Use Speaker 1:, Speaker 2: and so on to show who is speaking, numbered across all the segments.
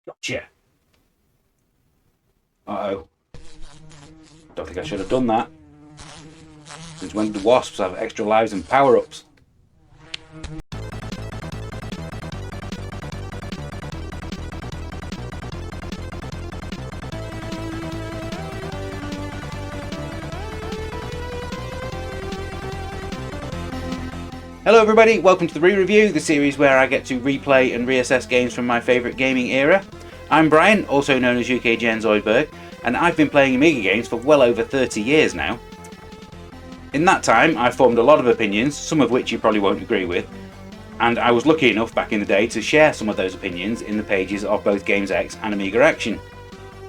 Speaker 1: Gotcha. Uh-oh. Don't think I should have done that. Since when do wasps have extra lives and power-ups? Hello everybody, welcome to the Re-Review, the series where I get to replay and reassess games from my favourite gaming era. I'm Brian, also known as UK Gen Zoidberg, and I've been playing Amiga games for well over 30 years now. In that time I've formed a lot of opinions, some of which you probably won't agree with, and I was lucky enough back in the day to share some of those opinions in the pages of both Games X and Amiga Action.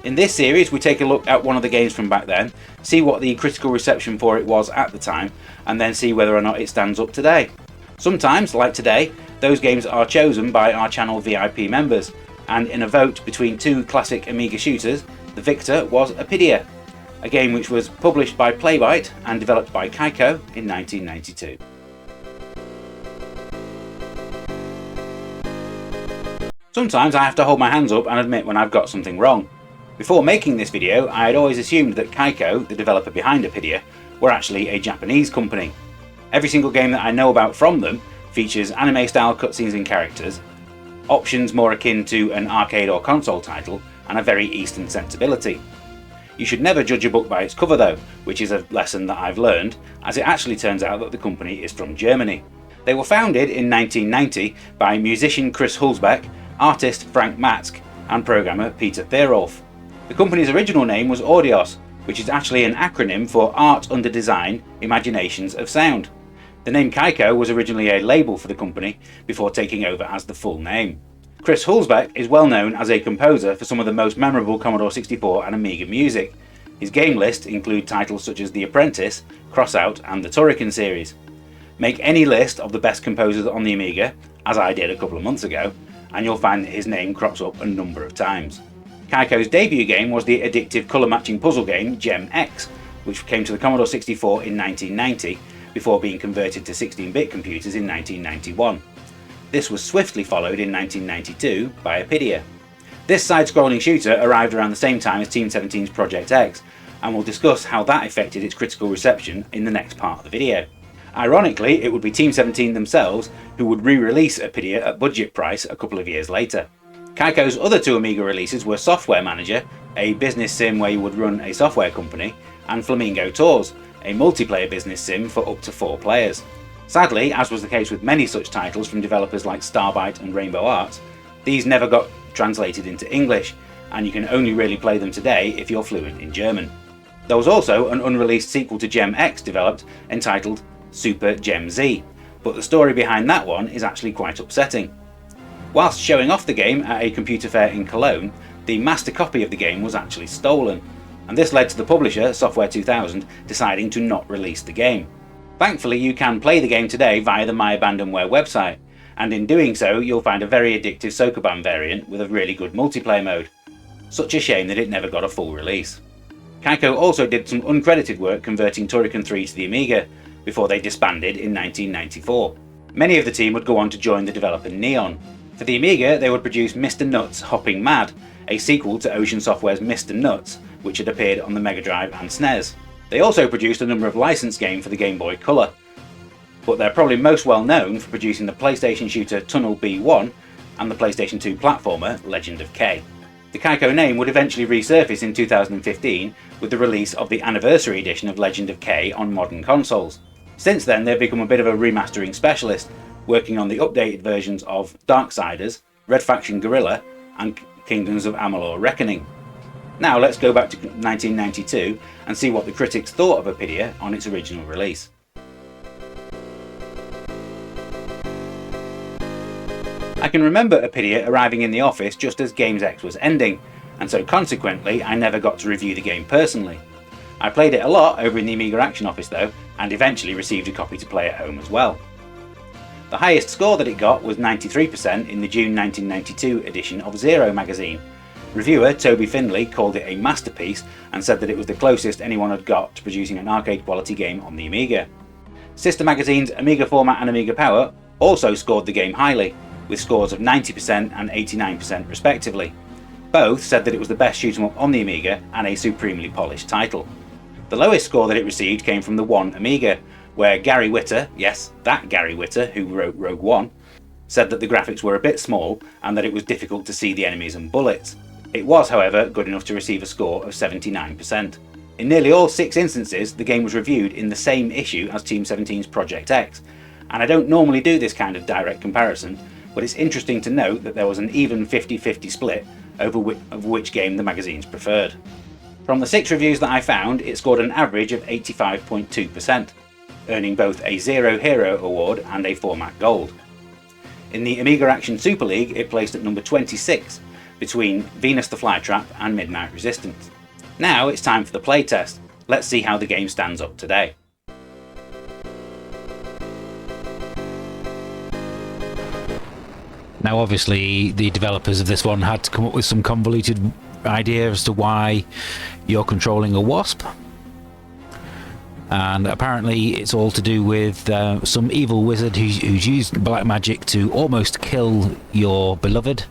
Speaker 1: In this series we take a look at one of the games from back then, see what the critical reception for it was at the time, and then see whether or not it stands up today. Sometimes, like today, those games are chosen by our channel VIP members, and in a vote between two classic Amiga shooters, the victor was Apidya, a game which was published by Playwright and developed by Kaiko in 1992. Sometimes I have to hold my hands up and admit when I've got something wrong. Before making this video, I had always assumed that Kaiko, the developer behind Apidya, were actually a Japanese company. Every single game that I know about from them features anime-style cutscenes and characters, options more akin to an arcade or console title, and a very Eastern sensibility. You should never judge a book by its cover though, which is a lesson that I've learned, as it actually turns out that the company is from Germany. They were founded in 1990 by musician Chris Hulsbeck, artist Frank Matzke, and programmer Peter Thierolf. The company's original name was Audios, which is actually an acronym for Art Under Design, Imaginations of Sound. The name Kaiko was originally a label for the company before taking over as the full name. Chris Hulsbeck is well known as a composer for some of the most memorable Commodore 64 and Amiga music. His game list include titles such as The Apprentice, Crossout and the Turrican series. Make any list of the best composers on the Amiga, as I did a couple of months ago, and you'll find that his name crops up a number of times. Kaiko's debut game was the addictive colour matching puzzle game Gem X, which came to the Commodore 64 in 1990, before being converted to 16-bit computers in 1991. This was swiftly followed in 1992 by Apidya. This side-scrolling shooter arrived around the same time as Team 17's Project X, and we'll discuss how that affected its critical reception in the next part of the video. Ironically, it would be Team 17 themselves who would re-release Apidya at budget price a couple of years later. Kaiko's other two Amiga releases were Software Manager, a business sim where you would run a software company, and Flamingo Tours, a multiplayer business sim for up to 4 players. Sadly, as was the case with many such titles from developers like Starbite and Rainbow Arts, these never got translated into English, and you can only really play them today if you're fluent in German. There was also an unreleased sequel to Gem X developed, entitled Super Gem Z, but the story behind that one is actually quite upsetting. Whilst showing off the game at a computer fair in Cologne, the master copy of the game was actually stolen, and this led to the publisher, Software 2000, deciding to not release the game. Thankfully you can play the game today via the My Abandonware website, and in doing so you'll find a very addictive Sokoban variant with a really good multiplayer mode. Such a shame that it never got a full release. Kaiko also did some uncredited work converting Turrican 3 to the Amiga, before they disbanded in 1994. Many of the team would go on to join the developer Neon. For the Amiga they would produce Mr. Nuts Hopping Mad, a sequel to Ocean Software's Mr. Nuts, which had appeared on the Mega Drive and SNES. They also produced a number of licensed games for the Game Boy Color, but they're probably most well known for producing the PlayStation shooter Tunnel B1 and the PlayStation 2 platformer Legend of K. The Kaiko name would eventually resurface in 2015 with the release of the anniversary edition of Legend of K on modern consoles. Since then they've become a bit of a remastering specialist, working on the updated versions of Darksiders, Red Faction Guerrilla and Kingdoms of Amalur Reckoning. Now let's go back to 1992 and see what the critics thought of Apidya on its original release. I can remember Apidya arriving in the office just as Games X was ending, and so consequently I never got to review the game personally. I played it a lot over in the Amiga Action office though, and eventually received a copy to play at home as well. The highest score that it got was 93% in the June 1992 edition of Zero magazine, Reviewer Toby Finley called it a masterpiece and said that it was the closest anyone had got to producing an arcade quality game on the Amiga. Sister magazines Amiga Format and Amiga Power also scored the game highly, with scores of 90% and 89% respectively. Both said that it was the best shoot 'em up on the Amiga and a supremely polished title. The lowest score that it received came from the One Amiga, where Gary Whitta, yes, that Gary Whitta who wrote Rogue One, said that the graphics were a bit small and that it was difficult to see the enemies and bullets. It was, however, good enough to receive a score of 79%. In nearly all 6 instances, the game was reviewed in the same issue as Team 17's Project X, and I don't normally do this kind of direct comparison, but it's interesting to note that there was an even 50-50 split over which game the magazines preferred. From the 6 reviews that I found, it scored an average of 85.2%, earning both a Zero Hero award and a Format Gold. In the Amiga Action Super League, it placed at number 26, between Venus the Flytrap and Midnight Resistance. Now it's time for the playtest. Let's see how the game stands up today.
Speaker 2: Now obviously the developers of this one had to come up with some convoluted idea as to why you're controlling a wasp. And apparently it's all to do with some evil wizard who's used black magic to almost kill your beloved.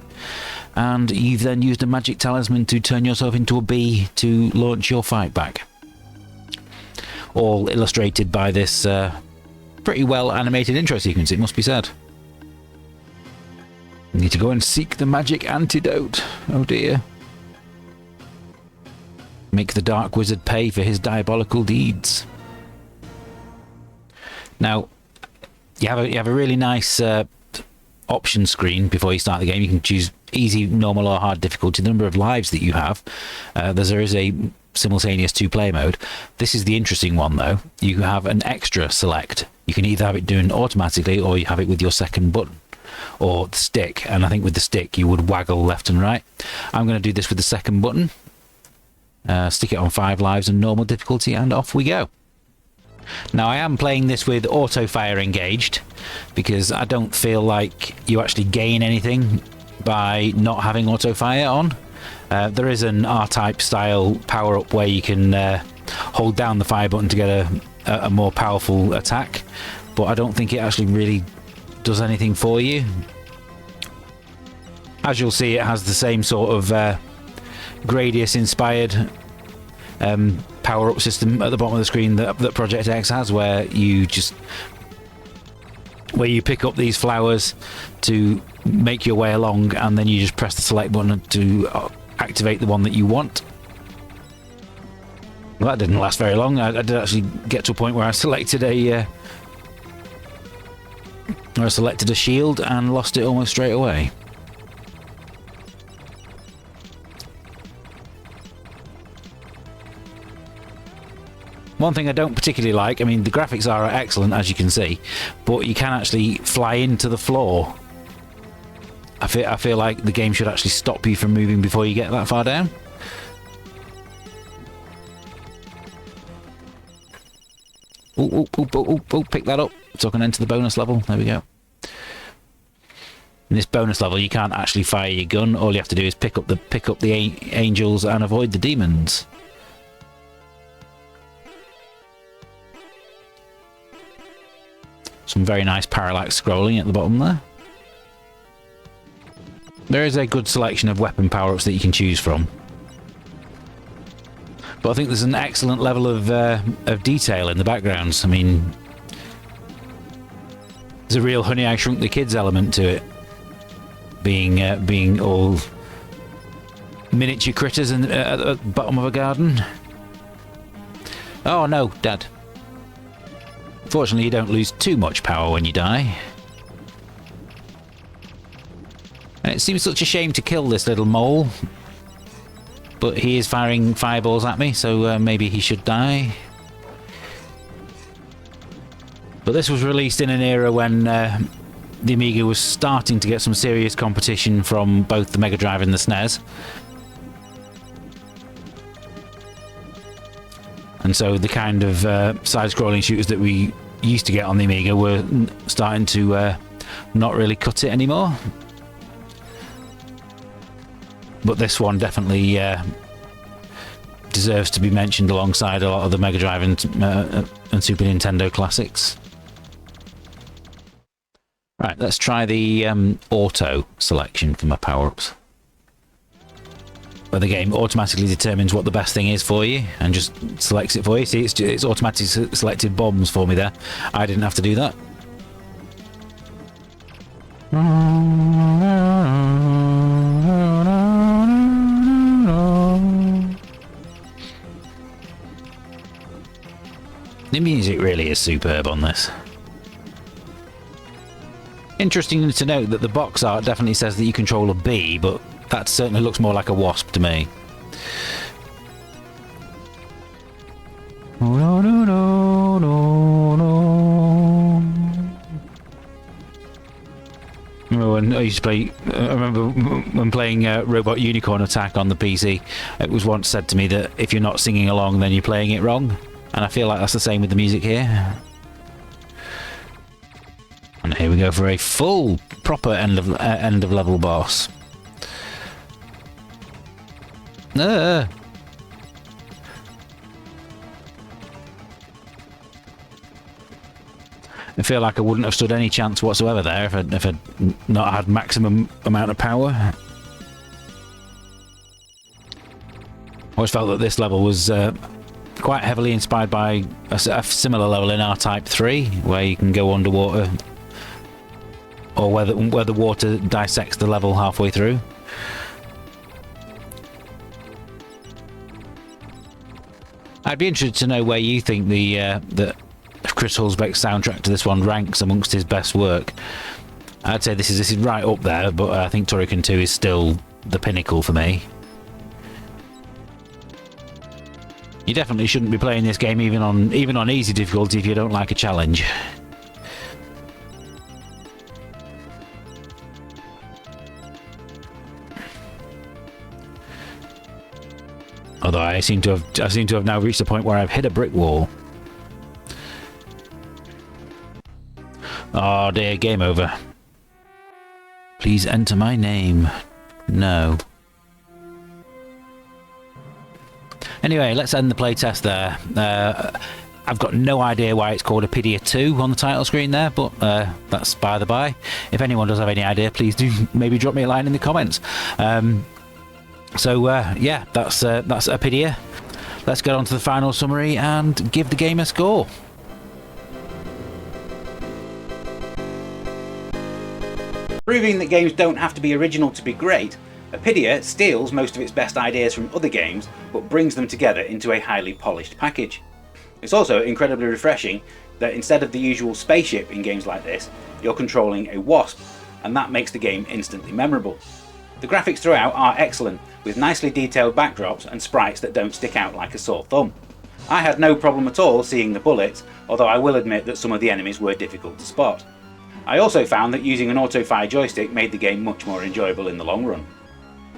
Speaker 2: And you've then used a magic talisman to turn yourself into a bee to launch your fight back. All illustrated by this pretty well animated intro sequence, it must be said. You need to go and seek the magic antidote. Oh dear. Make the dark wizard pay for his diabolical deeds. Now, you have a really nice option screen before you start the game. You can choose easy, normal or hard difficulty, the number of lives that you have. There is a simultaneous 2-player mode. This is the interesting one though. You have an extra select. You can either have it done automatically or you have it with your second button or the stick, and I think with the stick you would waggle left and right. I'm going to do this with the second button. Stick it on 5 lives and normal difficulty, and off we go. Now I am playing this with auto fire engaged because I don't feel like you actually gain anything by not having auto fire on. There is an R-type style power up where you can hold down the fire button to get a more powerful attack, but I don't think it actually really does anything for you. As you'll see, it has the same sort of Gradius inspired power-up system at the bottom of the screen that Project X has, where you pick up these flowers to make your way along, and then you just press the select button to activate the one that you want. Well, that didn't last very long. I did actually get to a point where I selected a shield and lost it almost straight away. One thing I don't particularly like, I mean, the graphics are excellent as you can see, but you can actually fly into the floor. I feel like the game should actually stop you from moving before you get that far down. Oh, pick that up. So I can enter the bonus level. There we go. In this bonus level, you can't actually fire your gun. All you have to do is pick up the angels and avoid the demons. Some very nice parallax scrolling at the bottom there. There is a good selection of weapon power-ups that you can choose from. But I think there's an excellent level of detail in the backgrounds. I mean, there's a real Honey, I Shrunk the Kids element to it. Being all miniature critters at the bottom of a garden. Oh no, Dad. Fortunately, you don't lose too much power when you die. And it seems such a shame to kill this little mole. But he is firing fireballs at me, so maybe he should die. But this was released in an era when the Amiga was starting to get some serious competition from both the Mega Drive and the SNES. And so the kind of side-scrolling shooters that we used to get on the Amiga were starting to not really cut it anymore. but this one definitely deserves to be mentioned alongside a lot of the Mega Drive and Super Nintendo classics. Right, let's try the auto selection for my power-ups, where the game automatically determines what the best thing is for you and just selects it for you. See, it's automatically selected bombs for me there. I didn't have to do that. The music really is superb on this. Interesting to note that the box art definitely says that you control a bee, but that certainly looks more like a wasp to me. Oh, and I used to play. I remember when playing Robot Unicorn Attack on the PC, it was once said to me that if you're not singing along, then you're playing it wrong. And I feel like that's the same with the music here. And here we go for a full, proper end of level boss. I feel like I wouldn't have stood any chance whatsoever there if I'd not had maximum amount of power. I always felt that this level was quite heavily inspired by a similar level in R-Type 3, where you can go underwater, or where the water dissects the level halfway through. I'd be interested to know where you think the Chris Hulsbeck's soundtrack to this one ranks amongst his best work. I'd say this is right up there, but I think Turrican 2 is still the pinnacle for me. You definitely shouldn't be playing this game even on easy difficulty if you don't like a challenge. Although I seem to have now reached the point where I've hit a brick wall. Oh dear, game over. Please enter my name. No. Anyway, let's end the playtest there. I've got no idea why it's called Apidya 2 on the title screen there, but that's by the by. If anyone does have any idea, please do maybe drop me a line in the comments. Yeah, that's Apidya. Let's get on to the final summary and give the game a score.
Speaker 1: Proving that games don't have to be original to be great, Apidya steals most of its best ideas from other games, but brings them together into a highly polished package. It's also incredibly refreshing that instead of the usual spaceship in games like this, you're controlling a wasp, and that makes the game instantly memorable. The graphics throughout are excellent, with nicely detailed backdrops and sprites that don't stick out like a sore thumb. I had no problem at all seeing the bullets, although I will admit that some of the enemies were difficult to spot. I also found that using an auto-fire joystick made the game much more enjoyable in the long run.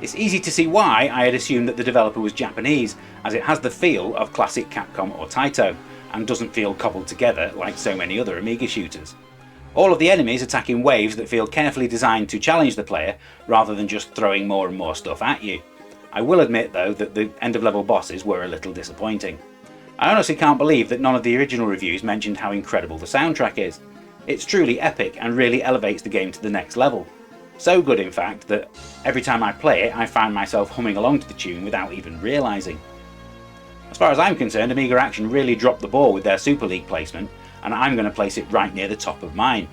Speaker 1: It's easy to see why I had assumed that the developer was Japanese, as it has the feel of classic Capcom or Taito, and doesn't feel cobbled together like so many other Amiga shooters. All of the enemies attack in waves that feel carefully designed to challenge the player, rather than just throwing more and more stuff at you. I will admit though that the end-of-level bosses were a little disappointing. I honestly can't believe that none of the original reviews mentioned how incredible the soundtrack is. It's truly epic and really elevates the game to the next level. So good in fact that every time I play it I find myself humming along to the tune without even realising. As far as I'm concerned, Amiga Action really dropped the ball with their Super League placement, and I'm going to place it right near the top of mine.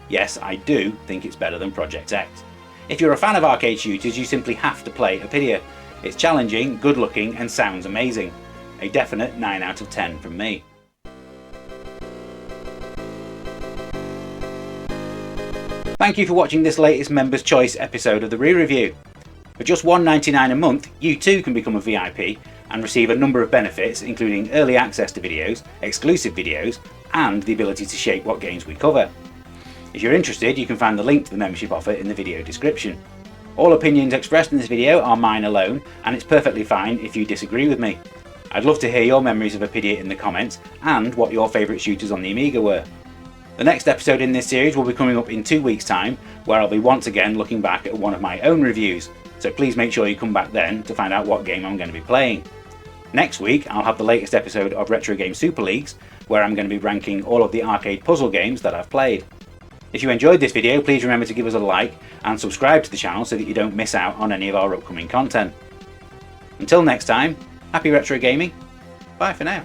Speaker 1: Yes, I do think it's better than Project X. If you're a fan of arcade shooters, you simply have to play Apidya. It's challenging, good looking and sounds amazing. A definite 9 out of 10 from me. Thank you for watching this latest Members' Choice episode of the Re-Review. For just $1.99 a month, you too can become a VIP and receive a number of benefits, including early access to videos, exclusive videos, and the ability to shape what games we cover. If you're interested, you can find the link to the membership offer in the video description. All opinions expressed in this video are mine alone, and it's perfectly fine if you disagree with me. I'd love to hear your memories of Apidya in the comments, and what your favourite shooters on the Amiga were. The next episode in this series will be coming up in 2 weeks' time, where I'll be once again looking back at one of my own reviews. so please make sure you come back then to find out what game I'm going to be playing. Next week I'll have the latest episode of Retro Game Super Leagues, where I'm going to be ranking all of the arcade puzzle games that I've played. If you enjoyed this video, please remember to give us a like and subscribe to the channel so that you don't miss out on any of our upcoming content. Until next time, happy retro gaming, bye for now.